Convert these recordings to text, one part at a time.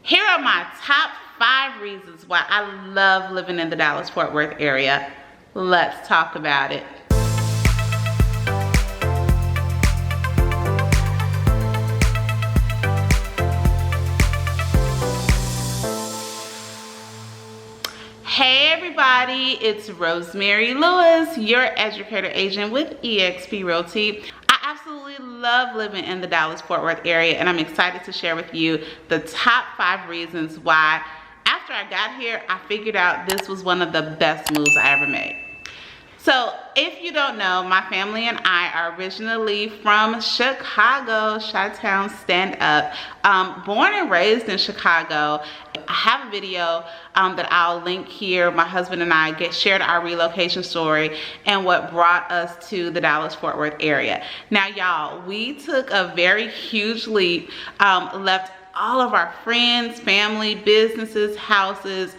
Here are my top 5 reasons why I love living in the Dallas Fort Worth area. Let's talk about it. Hey everybody, it's Rosemary Lewis, your educator agent with eXp Realty. I absolutely love living in the Dallas Fort Worth area, and I'm excited to share with you the top 5 reasons why after I got here, I figured out this was one of the best moves I ever made. So if you don't know, my family and I are originally from Chicago, Chi-Town, stand up. Born and raised in Chicago. I have a video that I'll link here. My husband and I shared our relocation story and what brought us to the Dallas Fort Worth area. Now y'all, we took a very huge leap, left all of our friends, family, businesses, houses.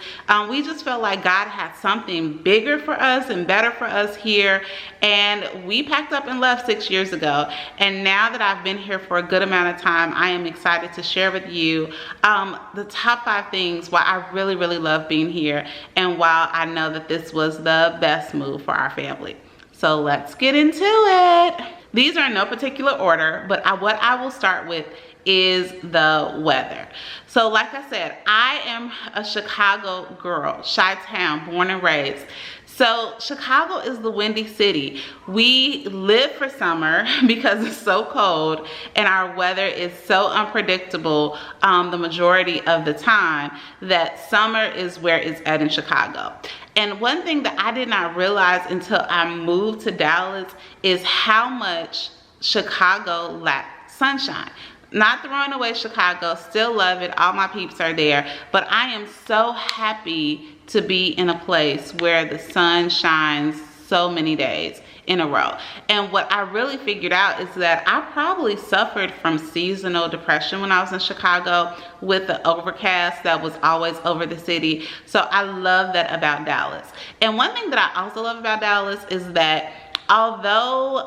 We just felt like God had something bigger for us and better for us here. And we packed up and left 6 years ago. And now that I've been here for a good amount of time, I am excited to share with you the top 5 things why I really love being here and why I know that this was the best move for our family. So let's get into it. These are in no particular order, but what I will start with is the weather. So like I said, I am a Chicago girl, Chi-Town, born and raised. So Chicago is the windy city. We live for summer because it's so cold and our weather is so unpredictable the majority of the time that summer is where it's at in Chicago. And one thing that I did not realize until I moved to Dallas is how much Chicago lacks sunshine. Not throwing away Chicago, still love it, all my peeps are there, but I am so happy to be in a place where the sun shines so many days in a row. And what I really figured out is that I probably suffered from seasonal depression when I was in Chicago with the overcast that was always over the city. So I love that about Dallas. And one thing that I also love about Dallas is that although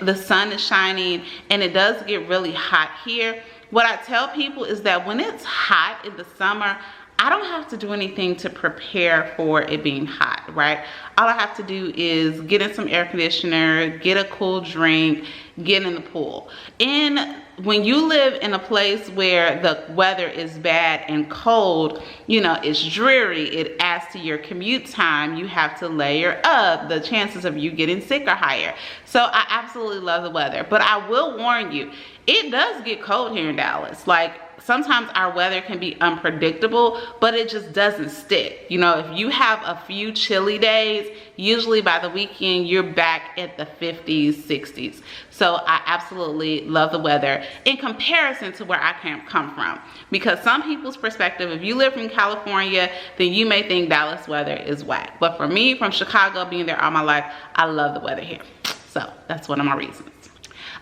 the sun is shining and it does get really hot here, what I tell people is that when it's hot in the summer, I don't have to do anything to prepare for it being hot, right? All I have to do is get in some air conditioner, get a cool drink, get in the pool. And when you live in a place where the weather is bad and cold, you know, it's dreary, it adds to your commute time, you have to layer up, the chances of you getting sick are higher. So I absolutely love the weather, but I will warn you, it does get cold here in Dallas. Like, sometimes our weather can be unpredictable, but it just doesn't stick. You know, if you have a few chilly days, usually by the weekend, you're back at the 50s, 60s. So I absolutely love the weather in comparison to where I come from. Because some people's perspective, if you live in California, then you may think Dallas weather is whack. But for me, from Chicago, being there all my life, I love the weather here. So that's one of my reasons.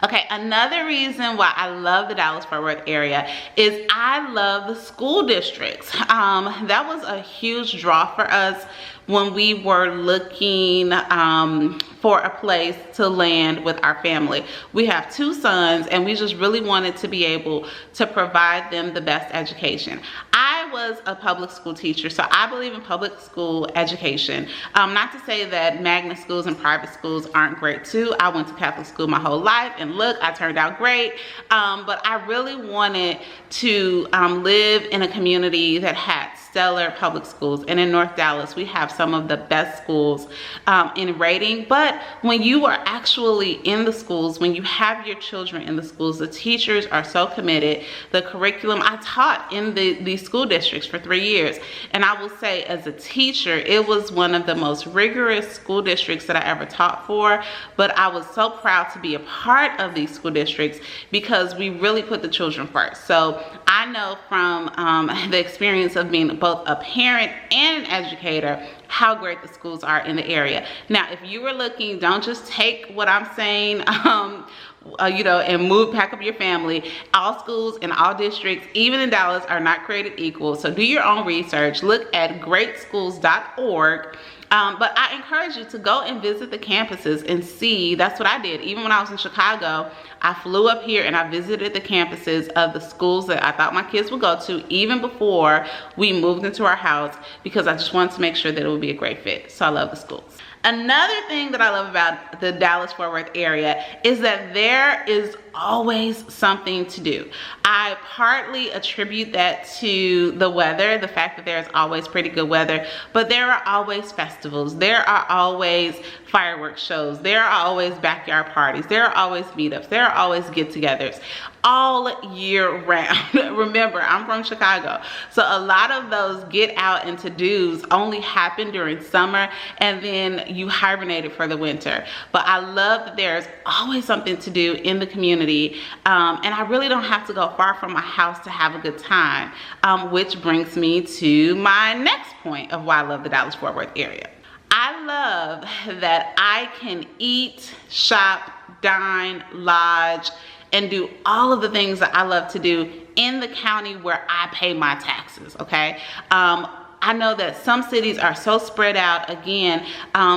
Okay, another reason why I love the Dallas Fort Worth area is I love the school districts. That was a huge draw for us when we were looking for a place to land with our family. We have 2 sons and we just really wanted to be able to provide them the best education. I was a public school teacher, so I believe in public school education. Not to say that magnet schools and private schools aren't great too. I went to Catholic school my whole life and look, I turned out great. But I really wanted to live in a community that had stellar public schools. And in North Dallas, we have some of the best schools in rating. But when you are actually in the schools, when you have your children in the schools, the teachers are so committed. The curriculum, I taught in these school districts for 3 years. And I will say, as a teacher, it was one of the most rigorous school districts that I ever taught for. But I was so proud to be a part of these school districts because we really put the children first. So I know from the experience of being both a parent and an educator how great the schools are in the area. Now, if you were looking, don't just take what I'm saying, you know, and pack up your family. All schools in all districts, even in Dallas, are not created equal. So do your own research. Look at greatschools.org But I encourage you to go and visit the campuses and see. That's what I did. Even when I was in Chicago, I flew up here and I visited the campuses of the schools that I thought my kids would go to even before we moved into our house, because I just wanted to make sure that it would be a great fit. So I love the schools. Another thing that I love about the Dallas Fort Worth area is that there is always something to do. I partly attribute that to the weather, the fact that there's always pretty good weather, but there are always festivals, there are always fireworks shows, there are always backyard parties, there are always meetups, there are always get-togethers all year round. Remember, I'm from Chicago, so a lot of those get out and to-dos only happen during summer, and then you hibernate for the winter. But I love that there's always something to do in the community, and I really don't have to go far from my house to have a good time, which brings me to my next point of why I love the Dallas Fort Worth area. I love that I can eat, shop, dine, lodge, and do all of the things that I love to do in the county where I pay my taxes, okay? I know that some cities are so spread out. Again,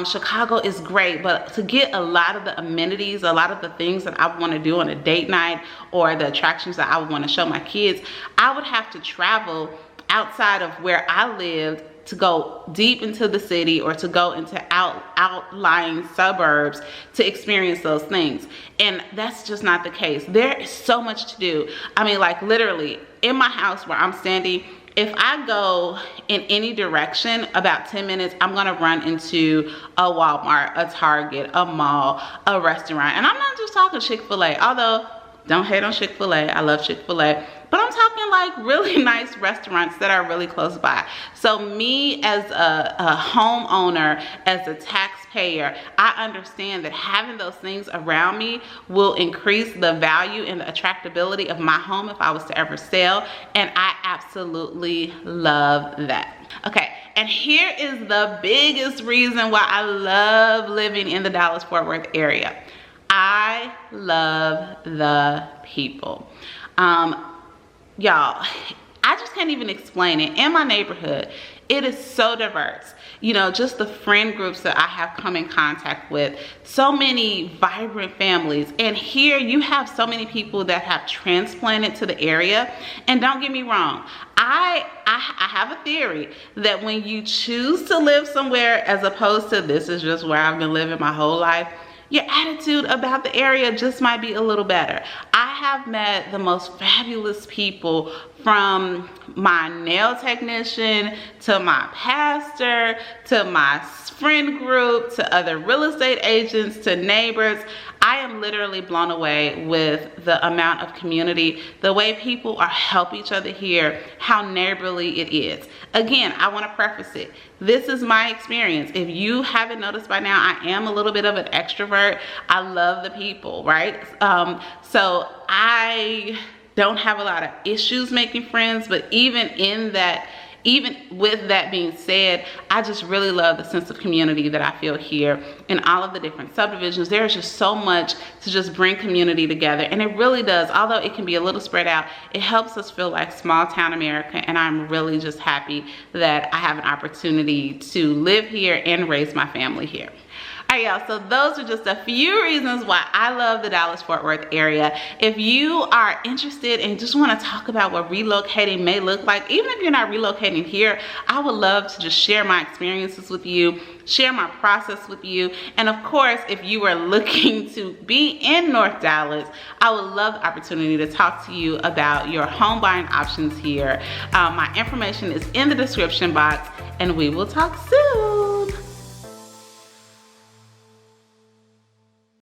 Chicago is great, but to get a lot of the amenities, a lot of the things that I want to do on a date night, or the attractions that I would want to show my kids, I would have to travel outside of where I lived to go deep into the city or to go into outlying suburbs to experience those things. And that's just not the case. There is so much to do. I mean, like literally in my house where I'm standing, if I go in any direction, about 10 minutes, I'm gonna run into a Walmart, a Target, a mall, a restaurant. And I'm not just talking Chick-fil-A, although don't hate on Chick-fil-A, I love Chick-fil-A. But I'm talking like really nice restaurants that are really close by. So me as a homeowner, as a taxpayer, I understand that having those things around me will increase the value and the attractability of my home if I was to ever sell. And I absolutely love that. Okay, and here is the biggest reason why I love living in the Dallas Fort Worth area. I love the people. Y'all, I just can't even explain it. In my neighborhood, it is so diverse. You know, just the friend groups that I have come in contact with, so many vibrant families. And here you have so many people that have transplanted to the area. And don't get me wrong, I have a theory that when you choose to live somewhere as opposed to this is just where I've been living my whole life, your attitude about the area just might be a little better. I have met the most fabulous people, from my nail technician to my pastor to my friend group to other real estate agents to neighbors. I am literally blown away with the amount of community, the way people are help each other here, how neighborly it is. Again, I want to preface it. This is my experience. If you haven't noticed by now, I am a little bit of an extrovert. I love the people, right? So I don't have a lot of issues making friends, but even with that being said, I just really love the sense of community that I feel here in all of the different subdivisions. There's just so much to just bring community together, and it really does. Although it can be a little spread out, it helps us feel like small town America, and I'm really just happy that I have an opportunity to live here and raise my family here. All right, y'all, so those are just a few reasons why I love the Dallas Fort Worth area. If you are interested and just want to talk about what relocating may look like, even if you're not relocating here, I would love to just share my experiences with you, share my process with you. And of course, if you are looking to be in North Dallas, I would love the opportunity to talk to you about your home buying options here. My information is in the description box, and we will talk soon.